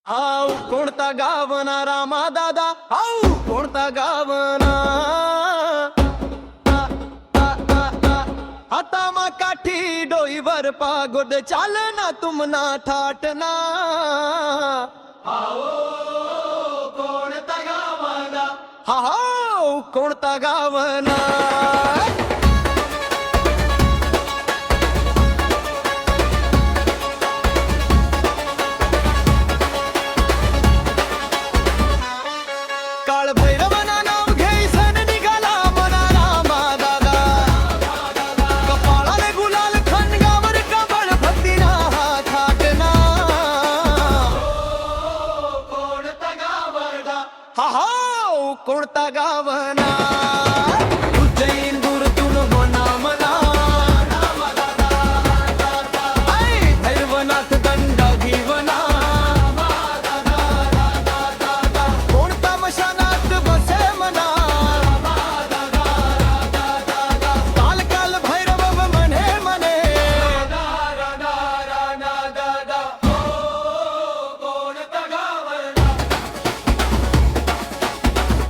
हाव कोणता गावना रामा दादा, हाव कोणता गावना. हातामा काठी डोईवर पागोड चालना तुमना ठाटना. हाव कोणता गावना, हाव कोणता गावना. काळ भैरवना नाव घ्यायसन निघाला मना रामा दादा. कपाळाले गुलाल खणगावर कबळ भक्तीना हा थाटना. कोणता गावना, हा हा कोणता गावना.